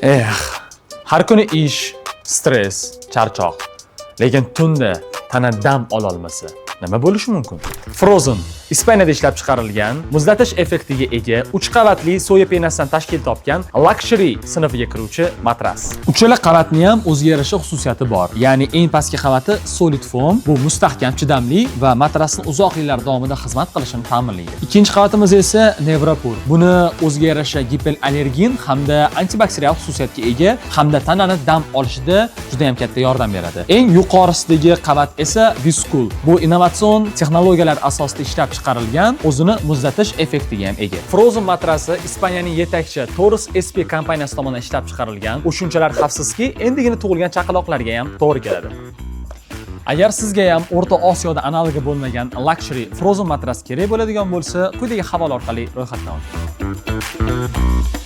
Har kuni ish, stress, charchoq. Lekin tunda tana dam ola olmasa, nima bo'lishi mumkin? Frozen Ispaniyada ishlab chiqarilgan, muzlatish effektiga ega 3 qavatli soya penasidan tashkil topgan luxury sinfiga kiruvchi matras. Uchala qavatni ham o'ziga yarasha xususiyati bor. Ya'ni eng pastki qavati solid foam, bu mustahkam, chidamli va matrasning uzoq yillar davomida xizmat qilishini ta'minlaydi. Ikkinchi qavatimiz esa Nevropur. Buni o'ziga yarasha gipoallergen hamda antibakterial xususiyatga ega hamda tanani dam olishida juda ham katta yordam beradi. Eng yuqorisidagi qavat esa Viscool. Bu innovatsion texnologiyalar asosida ishlab chiqarilgan, o'zini muzlatish effektiga ham ega. Frozen matrasi Ispaniyaning yetakchi Torres SP kompaniyasi tomonidan ishlab chiqarilgan. U shunchalar xavfsizki, endigina tug'ilgan chaqaloqlarga ham to'g'ri keladi. Agar sizga ham O'rta Osiyoda analogi bo'lmagan luxury Frozen matras kerak bo'ladigan bo'lsa, quyidagi havola orqali ro'yxatdan oling.